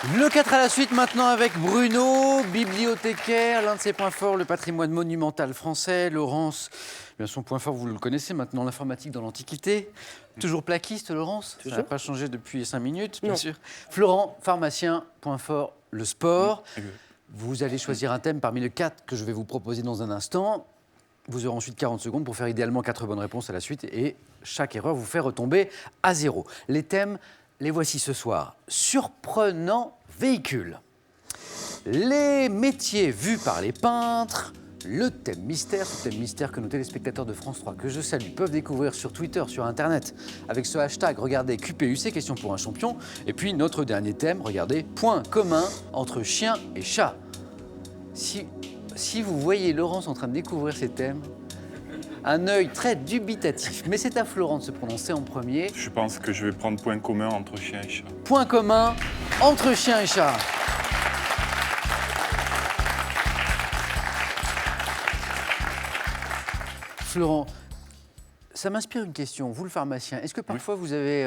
Le 4 à la suite maintenant avec Bruno, bibliothécaire, l'un de ses points forts, le patrimoine monumental français. Laurence, bien son point fort, vous le connaissez maintenant, l'informatique dans l'Antiquité. Toujours plaquiste, Laurence? Toujours. Ça n'a pas changé depuis 5 minutes, bien Non. sûr. Florent, pharmacien, point fort, le sport. Vous allez choisir un thème parmi les 4 que je vais vous proposer dans un instant. Vous aurez ensuite 40 secondes pour faire idéalement 4 bonnes réponses à la suite et chaque erreur vous fait retomber à 0. Les thèmes, les voici ce soir. Surprenant véhicule. Les métiers vus par les peintres. Le thème mystère, ce thème mystère que nos téléspectateurs de France 3, que je salue, peuvent découvrir sur Twitter, sur Internet, avec ce hashtag, regardez QPUC, question pour un champion. Et puis notre dernier thème, regardez, point commun entre chien et chat. Si vous voyez Laurence en train de découvrir ces thèmes, un œil très dubitatif. Mais c'est à Florent de se prononcer en premier. Je pense que je vais prendre point commun entre chien et chat. Point commun entre chien et chat. Florent, ça m'inspire une question. Vous, le pharmacien, est-ce que parfois vous avez...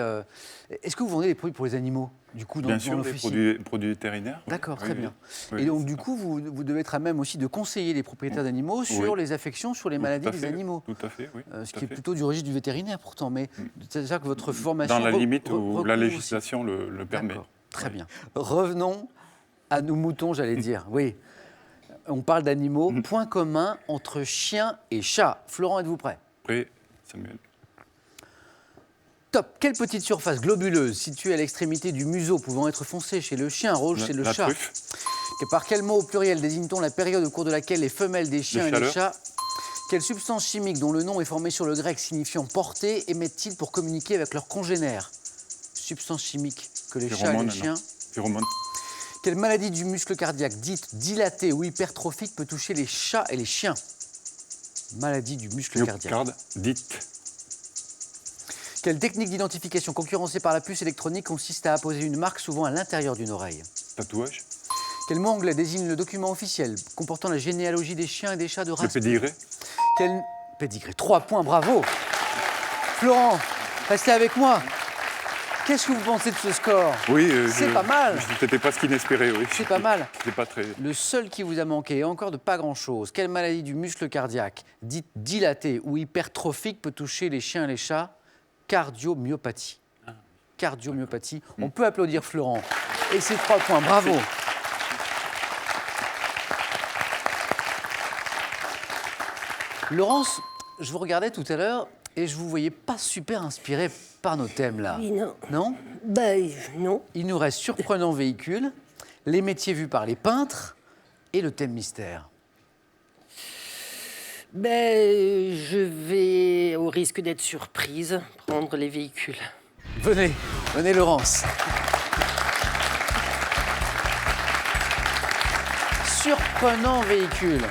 est-ce que vous vendez des produits pour les animaux, du coup, Bien sûr, des produits vétérinaires. D'accord, oui, très bien. Oui, Et donc, du coup, vous devez être à même aussi de conseiller les propriétaires d'animaux sur les affections, sur les maladies des animaux. Tout à fait, oui. Ce qui est plutôt du registre du vétérinaire, pourtant. Mais c'est-à-dire que votre formation... Dans la limite où la législation le permet. Très bien. Revenons à nos moutons, j'allais dire. Oui, on parle d'animaux. Point commun entre chien et chat. Florent, êtes-vous prêt? Prêt, Samuel. Top. Quelle petite surface globuleuse située à l'extrémité du museau pouvant être foncée chez le chien, rouge chez le chat? Truffe. Et par quel mot au pluriel désigne-t-on la période au cours de laquelle les femelles des chiens et des chaleur. chats? Quelle substance chimique dont le nom est formé sur le grec signifiant porter émettent-ils pour communiquer avec leurs congénères? Substance chimique que les chats et les chiens... Phéromone. Quelle maladie du muscle cardiaque dite dilatée ou hypertrophique peut toucher les chats et les chiens? Maladie du muscle cardiaque. Myocarde, dite. Quelle technique d'identification concurrencée par la puce électronique consiste à apposer une marque souvent à l'intérieur d'une oreille? Tatouage. Quel mot anglais désigne le document officiel comportant la généalogie des chiens et des chats de Le race? pédigré. Quel... Pédigré. 3 points, bravo. Florent, restez avec moi. Qu'est-ce que vous pensez de ce score? Oui, c'est pas mal. C'était pas ce qu'inespérait, oui. C'est pas mal. C'était pas très... Le seul qui vous a manqué, et encore de pas grand-chose, quelle maladie du muscle cardiaque, dite dilatée ou hypertrophique, peut toucher les chiens et les chats? Cardiomyopathie. Cardiomyopathie. On peut applaudir Florent. Et c'est 3 points, bravo. Laurence, je vous regardais tout à l'heure et je vous voyais pas super inspirée par nos thèmes là. Oui, non. Non? Non. Il nous reste surprenant véhicule, les métiers vus par les peintres et le thème mystère. Je vais, au risque d'être surprise, prendre les véhicules. Venez, venez Laurence. Surprenant véhicule.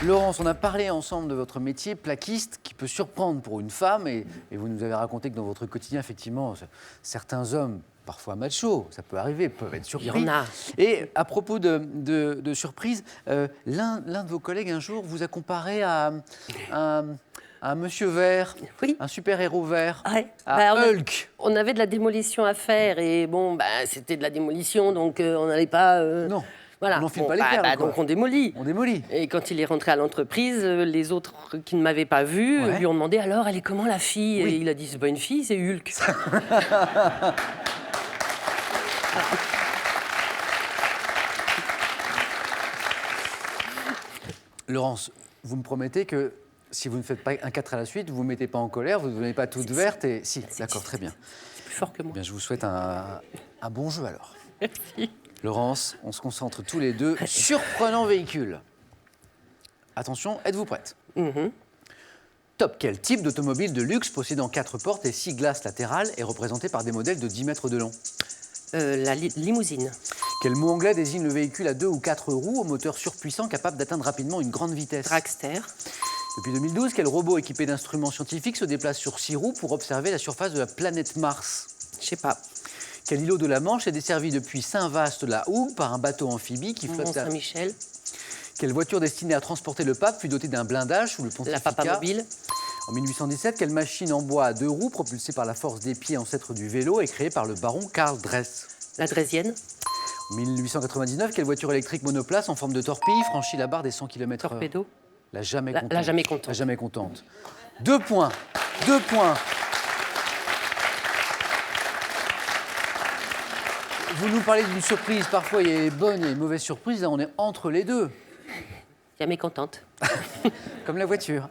Laurence, on a parlé ensemble de votre métier, plaquiste, qui peut surprendre pour une femme. Et vous nous avez raconté que dans votre quotidien, effectivement, certains hommes, parfois machos, ça peut arriver, peuvent être surpris. Il y en a. Et à propos de surprise, l'un de vos collègues, un jour, vous a comparé à un monsieur vert, Oui. un super-héros vert, Ouais. à Hulk. On avait de la démolition à faire et c'était de la démolition, donc on n'allait pas... Non. Voilà. On n'enfile pas les perles, quoi. Donc on démolit. On démolit. Et quand il est rentré à l'entreprise, les autres qui ne m'avaient pas vu lui ont demandé alors, elle est comment la fille? Oui. Et il a dit, c'est pas une fille, c'est Hulk. Laurence, vous me promettez que si vous ne faites pas un 4 à la suite, vous ne vous mettez pas en colère, vous ne devenez pas toute verte et... Si, d'accord, très bien. C'est plus fort que moi. Bien, je vous souhaite un bon jeu alors. Merci. Laurence, on se concentre tous les deux. Surprenant véhicule. Attention, êtes-vous prête? Top. Quel type d'automobile de luxe possédant 4 portes et 6 glaces latérales est représenté par des modèles de 10 mètres de long? La limousine. Quel mot anglais désigne le véhicule à 2 ou 4 roues au moteur surpuissant capable d'atteindre rapidement une grande vitesse? Dragster. Depuis 2012, quel robot équipé d'instruments scientifiques se déplace sur 6 roues pour observer la surface de la planète Mars? Je sais pas. Quel îlot de la Manche est desservi depuis Saint-Vaast-la-Hougue par un bateau amphibie qui flotte à... Mont-Saint-Michel. Quelle voiture destinée à transporter le pape fut dotée d'un blindage sous le La pontificat? Papamobile. En 1817, quelle machine en bois à 2 roues, propulsée par la force des pieds, ancêtre du vélo, est créée par le baron Karl Dress? La Draisienne. 1899, quelle voiture électrique monoplace en forme de torpille franchit la barre des 100 km/h? Torpedo. La jamais contente. La jamais contente. La jamais contente. 2 points. 2 points. Vous nous parlez d'une surprise. Parfois, il y a des bonnes et des mauvaises surprises. Là, on est entre les deux. Jamais contente. Comme la voiture.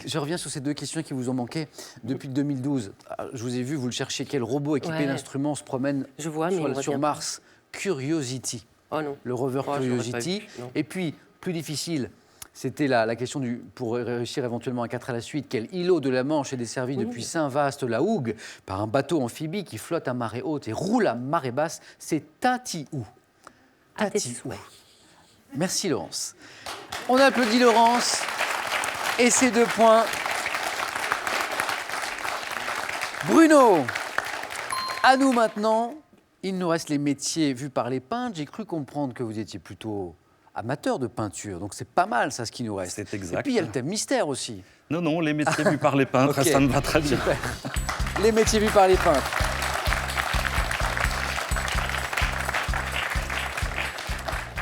Je reviens sur ces 2 questions qui vous ont manqué. Depuis 2012, je vous ai vu, vous le cherchiez, quel robot équipé d'instruments se promène sur Mars? Curiosity. Oh non. Le rover Curiosity. Et puis, plus difficile, c'était la question pour réussir éventuellement un 4 à la suite. Quel îlot de la Manche est desservi depuis Saint-Vaast-la-Hougue par un bateau amphibie qui flotte à marée haute et roule à marée basse? C'est Tatiou. Tatiou. Merci Laurence. On applaudit Laurence. Et ces 2 points. Bruno, à nous maintenant. Il nous reste les métiers vus par les peintres. J'ai cru comprendre que vous étiez plutôt amateur de peinture. Donc c'est pas mal ça ce qui nous reste. C'est exact. Et puis il y a le thème mystère aussi. Non, non, les métiers vus par les peintres, Okay. ça me va très bien. Super. Les métiers vus par les peintres.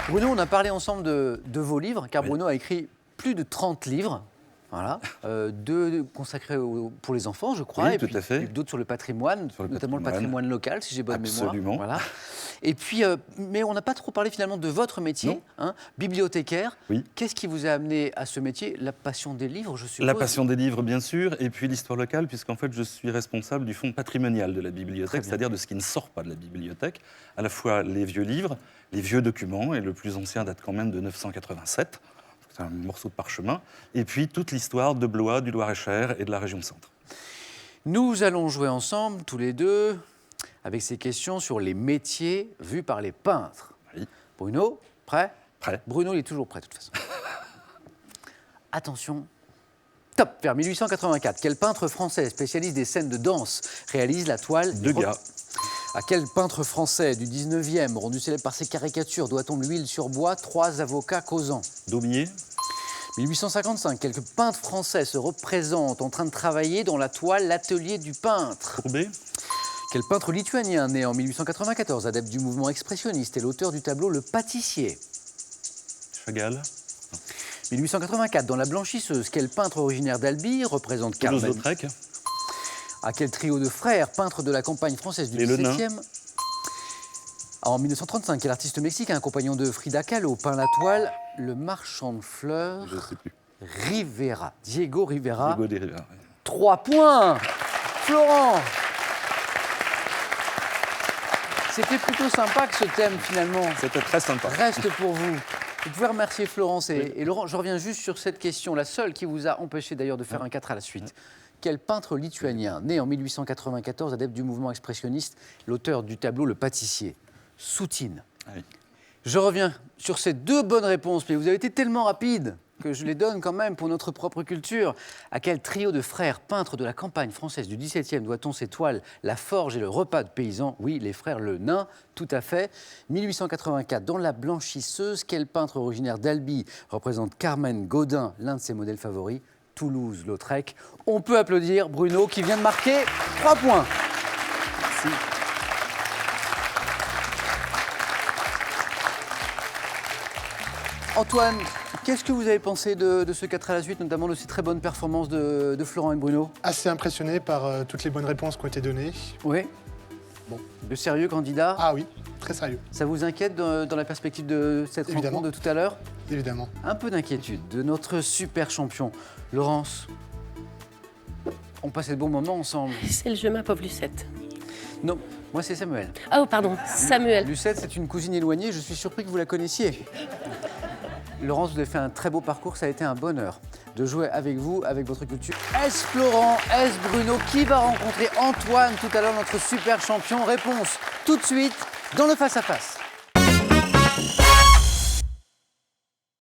Bruno, on a parlé ensemble de vos livres, car Bruno a écrit plus de 30 livres. Voilà, 2 consacrés pour les enfants, je crois, Oui, et tout puis à fait. d'autres sur le patrimoine, notamment le patrimoine local, si j'ai bonne Absolument. mémoire. Voilà. Et puis, mais on n'a pas trop parlé finalement de votre métier, bibliothécaire. Oui. Qu'est-ce qui vous a amené à ce métier? La passion des livres, je suppose. La passion des livres, bien sûr, et puis l'histoire locale, puisqu'en fait, je suis responsable du fonds patrimonial de la bibliothèque, c'est-à-dire de ce qui ne sort pas de la bibliothèque, à la fois les vieux livres, les vieux documents, et le plus ancien date quand même de 987. C'est un morceau de parchemin. Et puis toute l'histoire de Blois, du Loir-et-Cher et de la région Centre. Nous allons jouer ensemble, tous les deux, avec ces questions sur les métiers vus par les peintres. Oui. Bruno, prêt? Prêt. Bruno, il est toujours prêt, de toute façon. Attention. Top. Vers 1884, quel peintre français spécialiste des scènes de danse réalise la toile Degas. À quel peintre français du 19e, rendu célèbre par ses caricatures, doit-on l'huile sur bois, 3 avocats causant? Daumier. 1855, quelques peintres français se représentent en train de travailler dans la toile L'Atelier du peintre. Courbet. Quel peintre lituanien, né en 1894, adepte du mouvement expressionniste et l'auteur du tableau Le Pâtissier? Chagall. 1884, dans La Blanchisseuse, quel peintre originaire d'Albi représente Carmen? Toulouse-Lautrec. À quel trio de frères, peintres de la campagne française du XVIIe? En 1935, quel artiste mexicain, compagnon de Frida Kahlo, peint la toile Le Marchand de fleurs? Je ne sais plus. Rivera, Diego Rivera. Diego de Rivera. 3 points. Florent. C'était plutôt sympa que ce thème, finalement. C'était très sympa. Reste pour vous. Vous pouvez remercier Florence et Laurent. Je reviens juste sur cette question, la seule qui vous a empêché d'ailleurs de faire un 4 à la suite. Quel peintre lituanien, né en 1894, adepte du mouvement expressionniste, l'auteur du tableau Le Pâtissier? Soutine. Oui. Je reviens sur ces 2 bonnes réponses, mais vous avez été tellement rapide que je les donne quand même pour notre propre culture. À quel trio de frères peintres de la campagne française du XVIIe doit-on ces toiles La Forge et le Repas de paysans? Oui, les frères Le Nain, tout à fait. 1884, dans La Blanchisseuse, quel peintre originaire d'Albi représente Carmen Gaudin, l'un de ses modèles favoris? Toulouse-Lautrec. On peut applaudir Bruno qui vient de marquer 3 points. Merci. Antoine, qu'est-ce que vous avez pensé de ce 4 à la suite, notamment de ces très bonnes performances de Florent et Bruno? Assez impressionné par toutes les bonnes réponses qui ont été données. Oui. Bon, de sérieux candidats? Ah oui, très sérieux, Ça vous inquiète dans la perspective de cette Évidemment. rencontre de tout à l'heure? évidemment. Un peu d'inquiétude de notre super champion. Laurence, on passait de bons moments ensemble. C'est le jeu, ma pauvre Lucette. Non, moi c'est Samuel. Oh, pardon, Samuel. Lucette, c'est une cousine éloignée, je suis surpris que vous la connaissiez. Laurence, vous avez fait un très beau parcours, ça a été un bonheur de jouer avec vous, avec votre culture. Est-ce Florent, est-ce Bruno? Qui va rencontrer Antoine tout à l'heure, notre super champion? Réponse tout de suite dans le face-à-face.